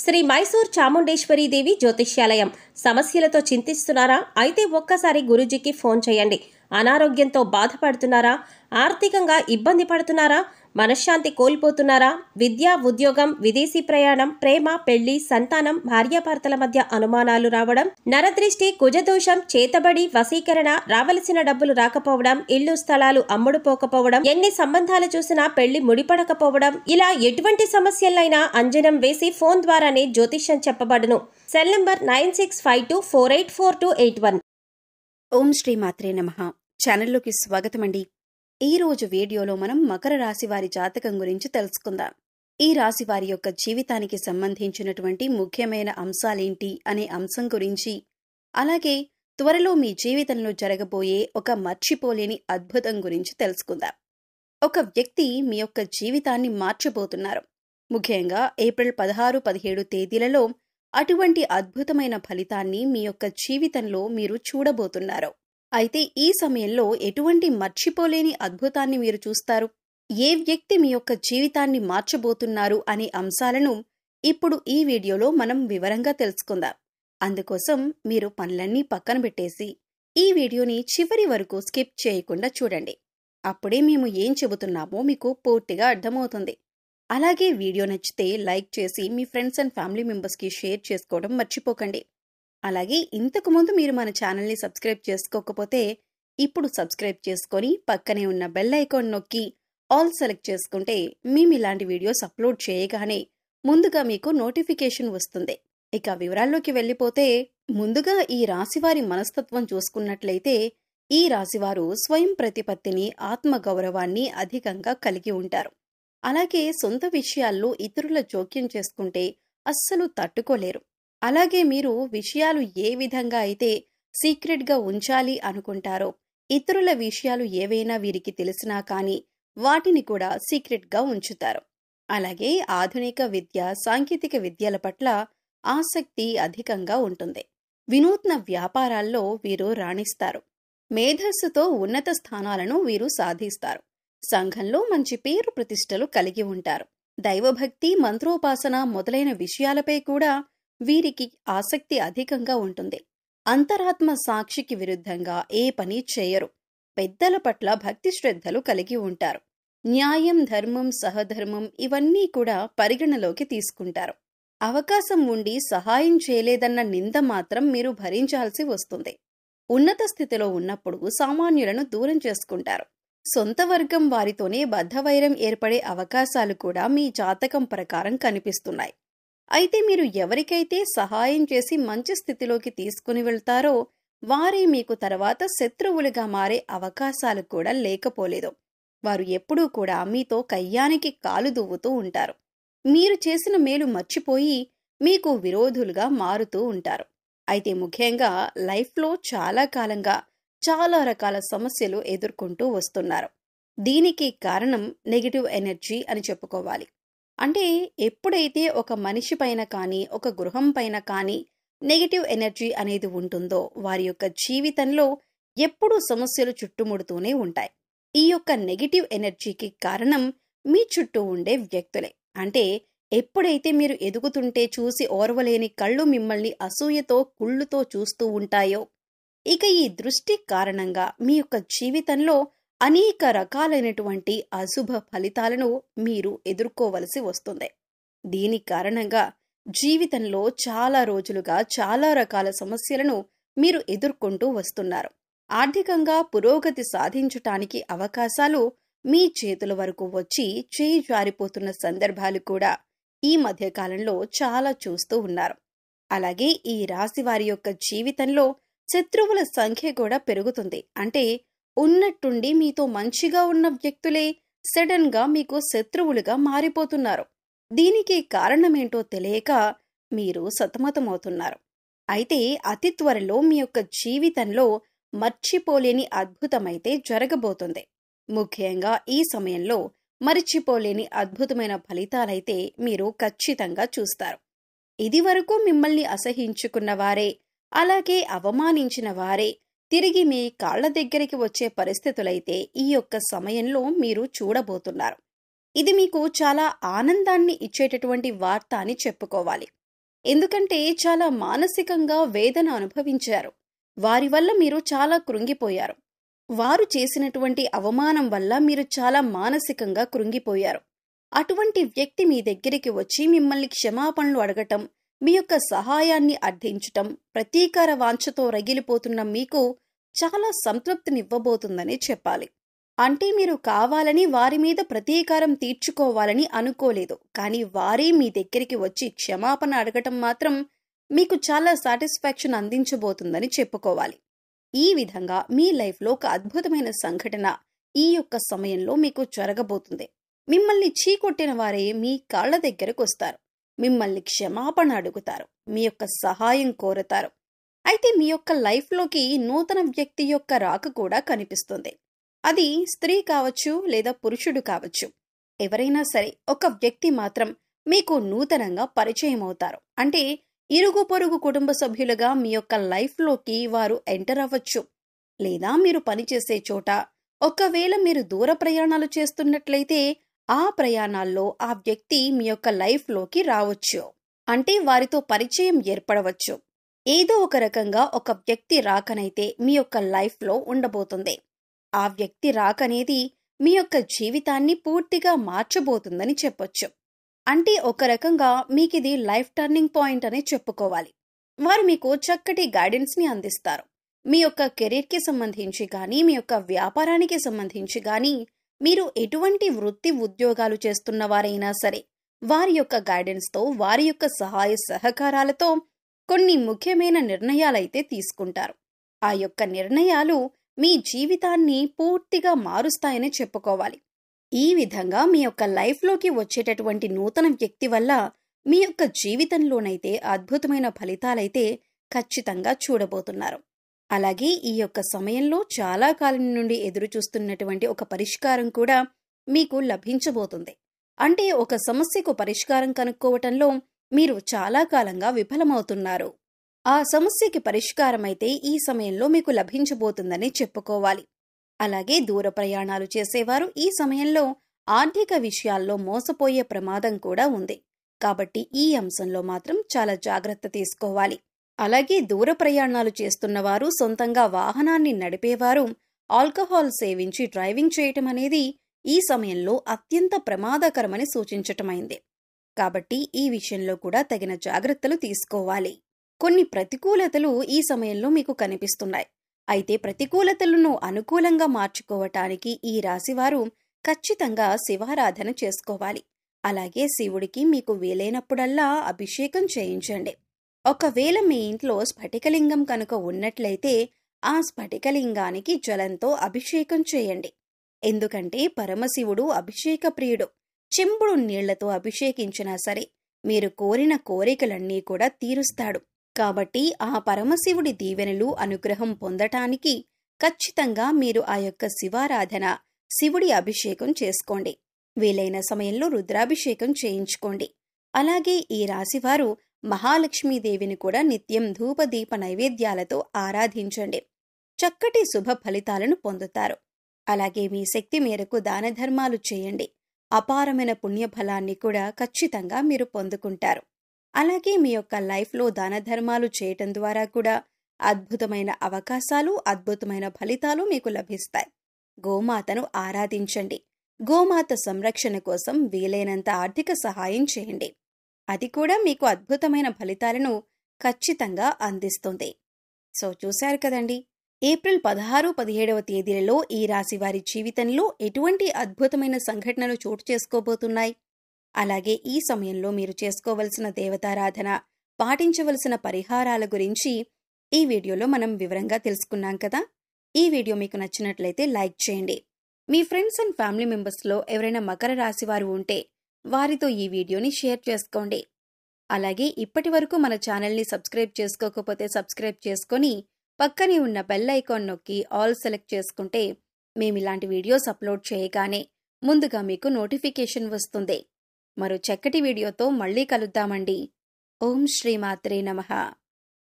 శ్రీ మైసూర్ చాముండేశ్వరి దేవి జ్యోతిష్యాలయం. సమస్యలతో చింతిస్తున్నారా? అయితే ఒక్కసారి గురూజీకి ఫోన్ చేయండి. అనారోగ్యంతో బాధపడుతున్నారా? ఆర్థికంగా ఇబ్బంది పడుతున్నారా? మనశ్శాంతి కోల్పోతున్నారా? విద్య, ఉద్యోగం, విదేశీ ప్రయాణం, ప్రేమ, పెళ్లి, సంతానం, భార్యాభర్తల మధ్య అనుమానాలు రావడం, నరదృష్టి, కుజదోషం, చేతబడి, వశీకరణ, రావలసిన డబ్బులు రాకపోవడం, ఇల్లు స్థలాలు అమ్ముడుపోకపోవడం, ఎన్ని సంబంధాలు చూసినా పెళ్లి ముడిపడకపోవడం, ఇలా ఎటువంటి సమస్యలైనా అంజనం వేసి ఫోన్ ద్వారానే జ్యోతిష్యం చెప్పబడును. Cell number 9652484281. ఓం శ్రీ మాత్రే నమః. ఛానల్లోకి స్వాగతమండి. ఈ రోజు వీడియోలో మనం మకర రాశి వారి జాతకం గురించి తెలుసుకుందాం. ఈ రాశి వారి యొక్క జీవితానికి సంబంధించినటువంటి ముఖ్యమైన అంశాలేంటి అనే అంశం గురించి, అలాగే త్వరలో మీ జీవితంలో జరగబోయే ఒక మర్చిపోలేని అద్భుతం గురించి తెలుసుకుందాం. ఒక వ్యక్తి మీ యొక్క జీవితాన్ని మార్చబోతున్నారు. ముఖ్యంగా ఏప్రిల్ 16, 17 తేదీలలో అటువంటి అద్భుతమైన ఫలితాన్ని మీ యొక్క జీవితంలో మీరు చూడబోతున్నారు. అయితే ఈ సమయంలో ఎటువంటి మర్చిపోలేని అద్భుతాన్ని మీరు చూస్తారు? ఏ వ్యక్తి మీ యొక్క జీవితాన్ని మార్చబోతున్నారు అనే అంశాలను ఇప్పుడు ఈ వీడియోలో మనం వివరంగా తెలుసుకుందాం. అందుకోసం మీరు పనులన్నీ పక్కన పెట్టేసి ఈ వీడియోని చివరి వరకు స్కిప్ చేయకుండా చూడండి. అప్పుడే మేము ఏం చెబుతున్నామో మీకు పూర్తిగా అర్థమవుతుంది. అలాగే వీడియో నచ్చితే లైక్ చేసి మీ ఫ్రెండ్స్ అండ్ ఫ్యామిలీ మెంబర్స్కి షేర్ చేసుకోవడం మర్చిపోకండి. అలాగే ఇంతకుముందు మీరు మన ఛానల్ని సబ్స్క్రైబ్ చేసుకోకపోతే ఇప్పుడు సబ్స్క్రైబ్ చేసుకొని పక్కనే ఉన్న బెల్ ఐకాన్ నొక్కి ఆల్ సెలెక్ట్ చేసుకుంటే మేము ఇలాంటి వీడియోస్ అప్లోడ్ చేయగానే ముందుగా మీకు నోటిఫికేషన్ వస్తుంది. ఇక వివరాల్లోకి వెళ్ళిపోతే, ముందుగా ఈ రాశివారి మనస్తత్వం చూసుకున్నట్లయితే ఈ రాశివారు స్వయం ప్రతిపత్తిని, ఆత్మగౌరవాన్ని అధికంగా కలిగి ఉంటారు. అలాగే సొంత విషయాల్లో ఇతరుల జోక్యం చేసుకుంటే అస్సలు తట్టుకోలేరు. అలాగే మీరు విషయాలు ఏ విధంగా అయితే సీక్రెట్గా ఉంచాలి అనుకుంటారో, ఇతరుల విషయాలు ఏవైనా వీరికి తెలిసినా కానీ వాటిని కూడా సీక్రెట్గా ఉంచుతారు. అలాగే ఆధునిక విద్య, సాంకేతిక విద్యల పట్ల ఆసక్తి అధికంగా ఉంటుంది. వినూత్న వ్యాపారాల్లో వీరు రాణిస్తారు. మేధస్సుతో ఉన్నత స్థానాలను వీరు సాధిస్తారు. సంఘంలో మంచి పేరు ప్రతిష్టలు కలిగి ఉంటారు. దైవభక్తి, మంత్రోపాసన మొదలైన విషయాలపై కూడా వీరికి ఆసక్తి అధికంగా ఉంటుంది. అంతరాత్మ సాక్షికి విరుద్ధంగా ఏ పని చేయరు. పెద్దల పట్ల భక్తి శ్రద్ధలు కలిగి ఉంటారు. న్యాయం, ధర్మం, సహధర్మం ఇవన్నీ కూడా పరిగణలోకి తీసుకుంటారు. అవకాశం ఉండి సహాయం చేయలేదన్న నింద మాత్రం మీరు భరించాల్సి వస్తుంది. ఉన్నత స్థితిలో ఉన్నప్పుడు సామాన్యులను దూరం చేసుకుంటారు. సొంత వర్గం వారితోనే బద్ధవైరం ఏర్పడే అవకాశాలు కూడా మీ జాతకం ప్రకారం కనిపిస్తున్నాయి. అయితే మీరు ఎవరికైతే సహాయం చేసి మంచి స్థితిలోకి తీసుకుని వెళ్తారో వారే మీకు తర్వాత శత్రువులుగా మారే అవకాశాలు కూడా లేకపోలేదు. వారు ఎప్పుడూ కూడా మీతో కయ్యానికి కాలు దువ్వుతూ ఉంటారు. మీరు చేసిన మేలు మర్చిపోయి మీకు విరోధులుగా మారుతూ ఉంటారు. అయితే ముఖ్యంగా లైఫ్లో చాలా కాలంగా చాలా రకాల సమస్యలు ఎదుర్కొంటూ వస్తున్నారు. దీనికి కారణం నెగిటివ్ ఎనర్జీ అని చెప్పుకోవాలి. అంటే ఎప్పుడైతే ఒక మనిషి పైన కానీ, ఒక గృహం పైన కానీ నెగిటివ్ ఎనర్జీ అనేది ఉంటుందో వారి యొక్క జీవితంలో ఎప్పుడూ సమస్యలు చుట్టుముడుతూనే ఉంటాయి. ఈ యొక్క నెగిటివ్ ఎనర్జీకి కారణం మీ చుట్టూ ఉండే వ్యక్తులే. అంటే ఎప్పుడైతే మీరు ఎదుగుతుంటే చూసి ఓర్వలేని కళ్ళు మిమ్మల్ని అసూయతో, కుళ్ళుతో చూస్తూ ఉంటాయో, ఇక ఈ దృష్టి కారణంగా మీ యొక్క జీవితంలో అనేక రకాలైనటువంటి అశుభ ఫలితాలను మీరు ఎదుర్కోవలసి వస్తుంది. దీని కారణంగా జీవితంలో చాలా రోజులుగా చాలా రకాల సమస్యలను మీరు ఎదుర్కొంటూ వస్తున్నారు. ఆర్థికంగా పురోగతి సాధించటానికి అవకాశాలు మీ చేతుల వరకు వచ్చి చేయి జారిపోతున్న సందర్భాలు కూడా ఈ మధ్యకాలంలో చాలా చూస్తూ ఉన్నారు. అలాగే ఈ రాశి వారి యొక్క జీవితంలో శత్రువుల సంఖ్య కూడా పెరుగుతుంది. అంటే ఉన్నట్టుండి మీతో మంచిగా ఉన్న వ్యక్తులే సడన్ గా మీకు శత్రువులుగా మారిపోతున్నారు. దీనికి కారణమేంటో తెలియక మీరు సతమతమవుతున్నారు. అయితే అతి త్వరలో మీ యొక్క జీవితంలో మర్చిపోలేని అద్భుతమైతే జరగబోతుంది. ముఖ్యంగా ఈ సమయంలో మరిచిపోలేని అద్భుతమైన ఫలితాలైతే మీరు ఖచ్చితంగా చూస్తారు. ఇది వరకు మిమ్మల్ని అసహించుకున్న వారే, అలాగే అవమానించిన వారే తిరిగి మీ కాళ్ల దగ్గరికి వచ్చే పరిస్థితులైతే ఈ యొక్క సమయంలో మీరు చూడబోతున్నారు. ఇది మీకు చాలా ఆనందాన్ని ఇచ్చేటటువంటి వార్త అని చెప్పుకోవాలి. ఎందుకంటే చాలా మానసికంగా వేదన అనుభవించారు. వారి వల్ల మీరు చాలా కృంగిపోయారు. వారు చేసినటువంటి అవమానం వల్ల మీరు చాలా మానసికంగా కృంగిపోయారు. అటువంటి వ్యక్తి మీ దగ్గరికి వచ్చి మిమ్మల్ని క్షమాపణలు అడగటం, మీ యొక్క సహాయాన్ని అర్థించటం, ప్రతీకార వాంఛతో రగిలిపోతున్న మీకు చాలా సంతృప్తినివ్వబోతుందని చెప్పాలి. అంటే మీరు కావాలని వారి మీద ప్రతీకారం తీర్చుకోవాలని అనుకోలేదు. కానీ వారే మీ దగ్గరికి వచ్చి క్షమాపణ అడగటం మాత్రం మీకు చాలా సాటిస్ఫాక్షన్ అందించబోతుందని చెప్పుకోవాలి. ఈ విధంగా మీ లైఫ్లో ఒక అద్భుతమైన సంఘటన ఈ యొక్క సమయంలో మీకు జరగబోతుంది. మిమ్మల్ని చీకొట్టిన వారే మీ కాళ్ల దగ్గరకు వస్తారు. మిమ్మల్ని క్షమాపణ అడుగుతారు. మీ యొక్క సహాయం కోరతారు. అయితే మీ యొక్క లైఫ్లోకి నూతన వ్యక్తి యొక్క రాక కూడా కనిపిస్తుంది. అది స్త్రీ కావచ్చు లేదా పురుషుడు కావచ్చు. ఎవరైనా సరే ఒక వ్యక్తి మాత్రం మీకు నూతనంగా పరిచయం అవుతారు. అంటే ఇరుగు పొరుగు కుటుంబ సభ్యులుగా మీ యొక్క లైఫ్లోకి వారు ఎంటర్ అవ్వచ్చు. లేదా మీరు పనిచేసే చోట, ఒకవేళ మీరు దూర ప్రయాణాలు చేస్తున్నట్లయితే ఆ ప్రయాణాల్లో ఆ వ్యక్తి మీ యొక్క లైఫ్లోకి రావచ్చు. అంటే వారితో పరిచయం ఏర్పడవచ్చు. ఏదో ఒక రకంగా ఒక వ్యక్తి రాకనైతే మీ యొక్క లైఫ్లో ఉండబోతుంది. ఆ వ్యక్తి రాకనేది మీ యొక్క జీవితాన్ని పూర్తిగా మార్చబోతుందని చెప్పొచ్చు. అంటే ఒక రకంగా మీకిది లైఫ్ టర్నింగ్ పాయింట్ అని చెప్పుకోవాలి. వారు మీకు చక్కటి గైడెన్స్ని అందిస్తారు. మీ యొక్క కెరీర్కి సంబంధించి కానీ, మీ యొక్క వ్యాపారానికి సంబంధించి కానీ, మీరు ఎటువంటి వృత్తి ఉద్యోగాలు చేస్తున్న వారైనా సరే వారి యొక్క గైడెన్స్తో, వారి యొక్క సహాయ సహకారాలతో కొన్ని ముఖ్యమైన నిర్ణయాలైతే తీసుకుంటారు. ఆ యొక్క నిర్ణయాలు మీ జీవితాన్ని పూర్తిగా మారుస్తాయని చెప్పుకోవాలి. ఈ విధంగా మీ యొక్క లైఫ్లోకి వచ్చేటటువంటి నూతన వ్యక్తి వల్ల మీ యొక్క జీవితంలోనైతే అద్భుతమైన ఫలితాలైతే ఖచ్చితంగా చూడబోతున్నారు. అలాగే ఈ యొక్క సమయంలో చాలా కాలం నుండి ఎదురు చూస్తున్నటువంటి ఒక పరిష్కారం కూడా మీకు లభించబోతుంది. అంటే ఒక సమస్యకు పరిష్కారం కనుక్కోవటంలో మీరు చాలా కాలంగా విఫలమవుతున్నారు. ఆ సమస్యకి పరిష్కారమైతే ఈ సమయంలో మీకు లభించబోతుందని చెప్పుకోవాలి. అలాగే దూర ప్రయాణాలు చేసేవారు ఈ సమయంలో ఆర్థిక విషయాల్లో మోసపోయే ప్రమాదం కూడా ఉంది. కాబట్టి ఈ అంశంలో మాత్రం చాలా జాగ్రత్త తీసుకోవాలి. అలాగే దూర ప్రయాణాలు చేస్తున్నవారు, సొంతంగా వాహనాన్ని నడిపేవారు ఆల్కహాల్ సేవించి డ్రైవింగ్ చేయటం అనేది ఈ సమయంలో అత్యంత ప్రమాదకరమని సూచించటమైంది. కాబట్టి ఈ విషయంలో కూడా తగిన జాగ్రత్తలు తీసుకోవాలి. కొన్ని ప్రతికూలతలు ఈ సమయంలో మీకు కనిపిస్తున్నాయి. అయితే ప్రతికూలతలను అనుకూలంగా మార్చుకోవటానికి ఈ రాశివారు ఖచ్చితంగా శివారాధన చేసుకోవాలి. అలాగే శివుడికి మీకు వీలైనప్పుడల్లా అభిషేకం చేయించండి. ఒకవేళ మీ ఇంట్లో స్ఫటికలింగం కనుక ఉన్నట్లయితే ఆ స్ఫటికలింగానికి జలంతో అభిషేకం చేయండి. ఎందుకంటే పరమశివుడు అభిషేక ప్రియుడు. చెంబుడు నీళ్లతో అభిషేకించినా సరే మీరు కోరిన కోరికలన్నీ కూడా తీరుస్తాడు. కాబట్టి ఆ పరమశివుడి దీవెనలు, అనుగ్రహం పొందటానికి ఖచ్చితంగా మీరు ఆ యొక్క శివారాధన, శివుడి అభిషేకం చేసుకోండి. వీలైన సమయంలో రుద్రాభిషేకం చేయించుకోండి. అలాగే ఈ రాశివారు మహాలక్ష్మీదేవిని కూడా నిత్యం ధూపదీప నైవేద్యాలతో ఆరాధించండి. చక్కటి శుభ ఫలితాలను పొందుతారు. అలాగే మీ శక్తి మేరకు దాన ధర్మాలు చేయండి. అపారమైన పుణ్యఫలాన్ని కూడా ఖచ్చితంగా మీరు పొందుకుంటారు. అలాగే మీ యొక్క లైఫ్లో దాన ధర్మాలు చేయటం ద్వారా కూడా అద్భుతమైన అవకాశాలు, అద్భుతమైన ఫలితాలు మీకు లభిస్తాయి. గోమాతను ఆరాధించండి. గోమాత సంరక్షణ కోసం వీలైనంత ఆర్థిక సహాయం చేయండి. అది కూడా మీకు అద్భుతమైన ఫలితాలను ఖచ్చితంగా అందిస్తుంది. సో చూశారు కదండి, ఏప్రిల్ 16, 17వ తేదీలలో ఈ రాశి వారి జీవితంలో ఎటువంటి అద్భుతమైన సంఘటనలు చోటు చేసుకోబోతున్నాయి. అలాగే ఈ సమయంలో మీరు చేసుకోవలసిన దేవతారాధన, పాటించవలసిన పరిహారాల గురించి ఈ వీడియోలో మనం వివరంగా తెలుసుకున్నాం కదా. ఈ వీడియో మీకు నచ్చినట్లయితే లైక్ చేయండి. మీ ఫ్రెండ్స్ అండ్ ఫ్యామిలీ మెంబర్స్లో ఎవరైనా మకర రాశి వారు ఉంటే వారితో ఈ వీడియోని షేర్ చేసుకోండి. అలాగే ఇప్పటి వరకు మన ఛానల్ని సబ్స్క్రైబ్ చేసుకోకపోతే సబ్స్క్రైబ్ చేసుకొని పక్కనే ఉన్న బెల్ ఐకాన్ నొక్కి ఆల్ సెలెక్ట్ చేసుకుంటే మేమిలాంటి వీడియోస్ అప్లోడ్ చేయగానే ముందుగా మీకు నోటిఫికేషన్ వస్తుంది. మరో చక్కటి వీడియోతో మళ్ళీ కలుద్దామండి. ఓం శ్రీ మాత్రే నమః.